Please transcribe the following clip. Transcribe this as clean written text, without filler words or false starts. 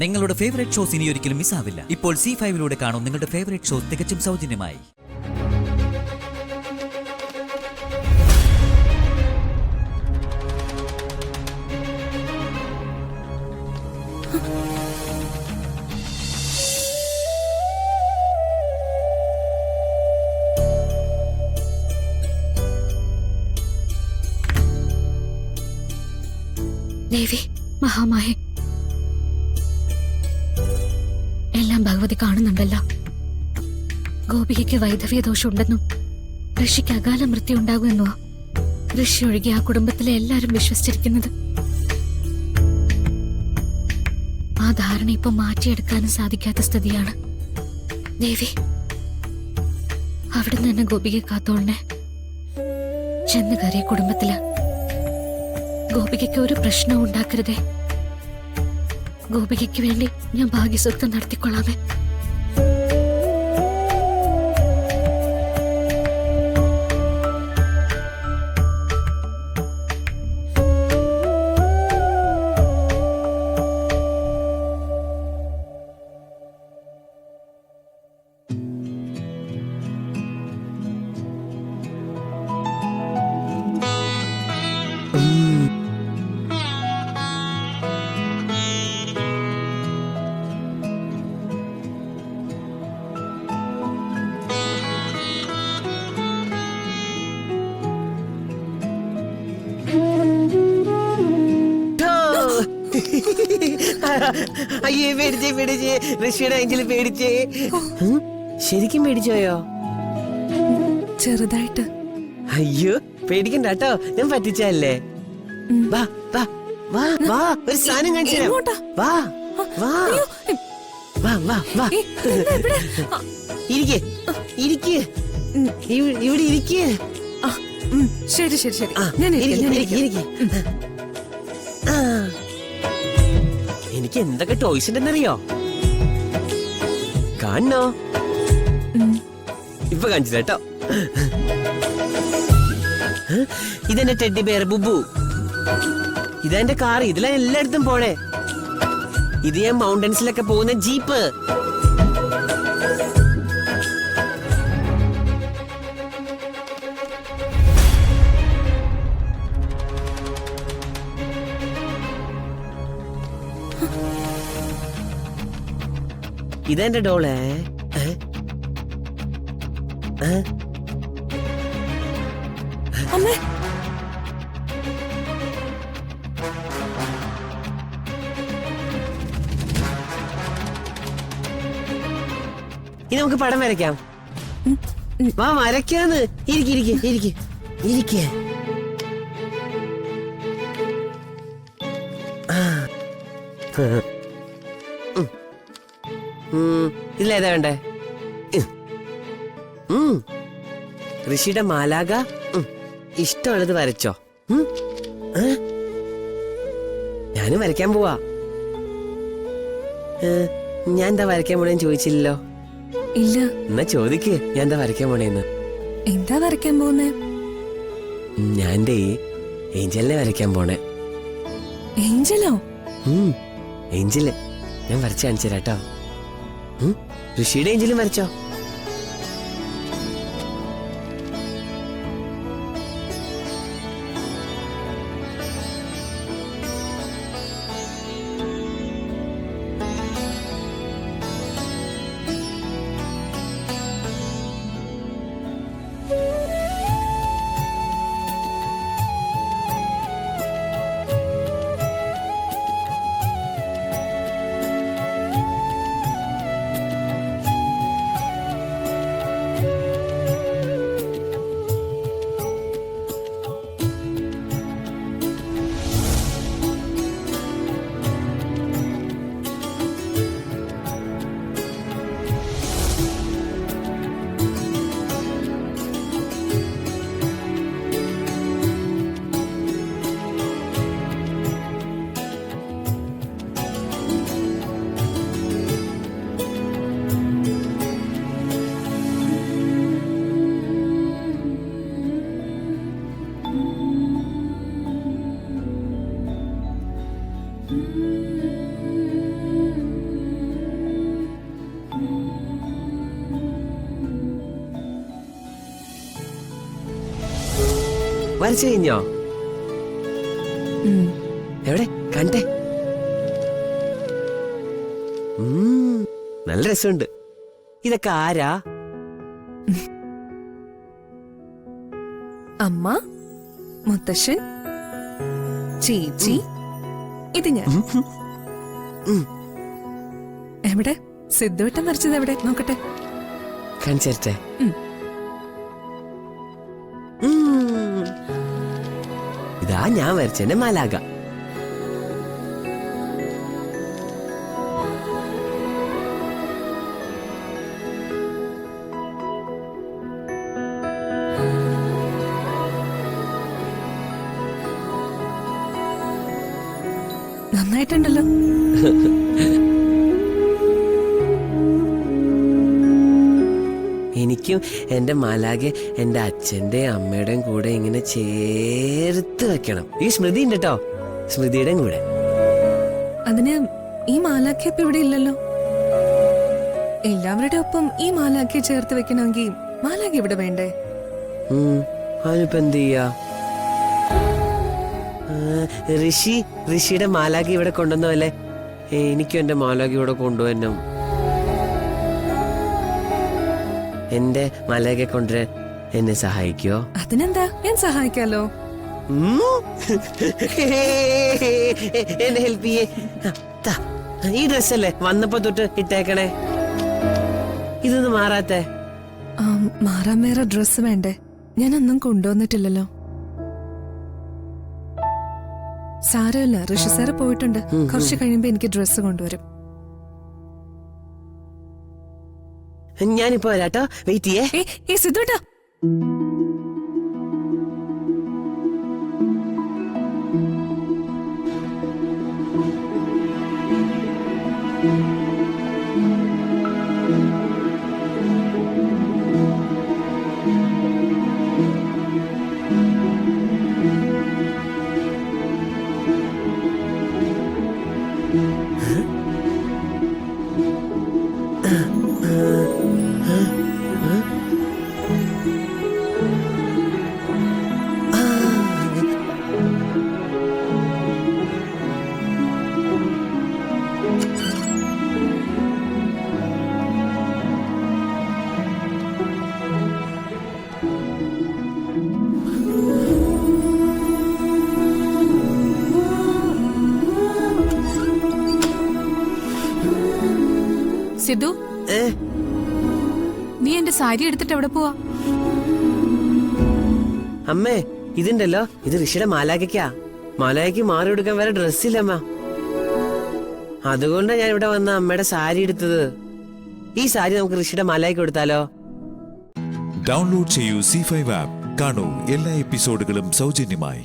നിങ്ങളുടെ favourite shows ഇനി ഒരിക്കലും മിസ്സാവില്ല. ഇപ്പോൾ C5 കാണും നിങ്ങളുടെ ഫേവറേറ്റ് ഷോസ് തികച്ചും സൗജന്യമായി. ദേവി മഹാമായ എല്ലാം ഭഗവതി കാണുന്നുണ്ടല്ലോ. ഗോപികയ്ക്ക് വൈധവ്യ ദോഷമുണ്ടെന്നും ഋഷിക്ക് അകാല മൃത്യു ഉണ്ടാകുമെന്നോ ഋഷി ഒഴികെ ആ കുടുംബത്തിലെ എല്ലാരും വിശ്വസിച്ചിരിക്കുന്നത്. ആ ധാരണ ഇപ്പൊ മാറ്റിയെടുക്കാനും സാധിക്കാത്ത സ്ഥിതിയാണ്. ദേവി അവിടുന്ന് തന്നെ ഗോപികയെ കാത്തോളനെ. ചെന്ന് കയറിയ കുടുംബത്തില് ഗോപികയ്ക്ക് ഒരു പ്രശ്നവും ഉണ്ടാക്കരുതേ. ഗോപികയ്ക്ക് വേണ്ടി ഞാൻ ഭാഗ്യസ്വത്വം നടത്തിക്കൊള്ളാമേ. അയ്യേ പേടിച്ചേ ഋഷിയുടെ ഏഞ്ചല് പേടിച്ചേ. ശരിക്കും പേടിച്ചോയോ? ചെറുതായിട്ട്. അയ്യോ പേടിക്കണ്ട കേട്ടോ, ഞാൻ പറ്റിച്ചല്ലേ. വാ വാ വാ വാ, ഒരു സാധനം കാണിച്ചു തരാം. വാ വാ വാ വാ വാ, ഇരിക്ക് ഇരിക്ക്, ഇവിടെ ഇരിക്ക്. ശരി ശരി ശരി, എനിക്ക് എന്തൊക്കെ ടോയ്സ് ഉണ്ടെന്നറിയോ? കാണണോ? ഇപ്പൊ കാണിച്ചു കേട്ടോ. ഇതെന്റെ ടെഡ്ഡി ബെയർ ബുബു. ഇതെന്റെ കാർ, ഇതിലാ എല്ലായിടത്തും പോണേ. ഇത് ഞാൻ മൗണ്ടൻസിലൊക്കെ പോകുന്ന ജീപ്പ്. ഇതെന്റെ ഡോളേ. ഇനി നമുക്ക് പടം വരയ്ക്കാം. വാ വരയ്ക്കാന്ന്. ഇരിക്കെ ഇതിലേതാ വേണ്ടേ? ഋഷിയുടെ മാലാക. ഇഷ്ടമുള്ളത് വരച്ചോ. ഞാനും വരയ്ക്കാൻ പോവാ. ഞാൻ എന്താ വരയ്ക്കാൻ പോണേന്ന് ചോദിച്ചില്ലല്ലോ. ഇല്ല. എന്നാ ചോദിക്ക്, ഞാൻ എന്താ വരയ്ക്കാൻ പോണേന്ന്. എന്താ വരയ്ക്കാൻ പോകുന്നേ? ഞാൻ എന്റെ ഏഞ്ചലിനെ വരയ്ക്കാൻ പോണേ. ഏഞ്ചലോ? ഏഞ്ചല് ഞാൻ വരച്ച് കാണിച്ചു തരാട്ടോ. ഋഷിയുടെ ഏഞ്ചലും വരച്ചോ. വരച്ചു കഴിഞ്ഞോ? എവിടെ കണ്ടേ? നല്ല രസമുണ്ട്. ഇതൊക്കെ ആരാ? അമ്മ, മുത്തശ്ശൻ, ചേച്ചി, ഇത് ഞാൻ. എവിടെ സിദ്ധുവട്ടം വരച്ചത്? എവിടെ നോക്കട്ടെ. കാണിച്ചേ. ഇതാ ഞാൻ വരച്ചെന്റെ മാലാക. നന്നായിട്ടുണ്ടല്ലോ. എനിക്കും എന്റെ മാലാകെ എന്റെ അച്ഛന്റെയും അമ്മയുടെയും കൂടെ ഇങ്ങനെ ചേർത്ത് വെക്കണം. ഈ സ്മൃതി ഉണ്ട് കേട്ടോ, സ്മൃതിയുടെയും കൂടെ. അതിന് ഈ മാലാഖ ഇപ്പൊ ഇവിടെ ഇല്ലല്ലോ. എല്ലാവരുടെ ഒപ്പം ഈ മാലാഖയെ ചേർത്ത് വെക്കണമെങ്കിൽ മാലാഖ ഇവിടെ വേണ്ടേ? അതിനിപ്പോ എന്ത് ചെയ്യാ? ഋഷിയുടെ മാലാഖ ഇവിടെ കൊണ്ടുവന്നല്ലേ, എനിക്കും എന്റെ മാലാഖ ഇവിടെ കൊണ്ടുവരണം. എന്റെ മാലാഖയെ കൊണ്ടുവരാൻ എന്നെ സഹായിക്കോ? അതിനെന്താ, ഞാൻ സഹായിക്കാലോ. എന്നെ ഹെൽപ്പ് ചെയ്യേ. ഈ ഡ്രസ്സല്ലേ വന്നപ്പോ തൊട്ട് ഇട്ടേക്കണേ, ഇതൊന്നും മാറാത്തെ? മാറാൻ വേറെ ഡ്രസ്സ് വേണ്ടേ? ഞാനൊന്നും കൊണ്ടുവന്നിട്ടില്ലല്ലോ. സാരമില്ല, ഋഷി സാറ് പോയിട്ടുണ്ട്. കുറച്ച് കഴിയുമ്പോ എനിക്ക് ഡ്രസ്സ് കൊണ്ടുവരും. ഞാനിപ്പോ വരാട്ടോ, വെയിറ്റ് ചെയ്യേ. സിദ്ധുട്ടാ, സിദ്ധു, നീ എന്റെ സാരി എടുത്തിട്ട് എവിടെ പോവാ? അമ്മേ, ഇതുണ്ടല്ലോ, ഇത് ഋഷിയുടെ മാലാഖയ്ക്കാ. മാലാഖയ്ക്ക് മാറി കൊടുക്കാൻ വേറെ ഡ്രസ്സില്ലമ്മ. അതുകൊണ്ടാണ് ഞാൻ ഇവിടെ വന്ന അമ്മയുടെ സാരി എടുത്തത്. ഈ സാരി നമുക്ക് ഋഷിയുടെ മാലാഖയ്ക്ക് കൊടുത്താലോ? ഡൗൺലോഡ് ചെയ്യൂ C5 ആപ്പ്. കാണൂ എല്ലാ എപ്പിസോഡുകളും സൗജന്യമായി.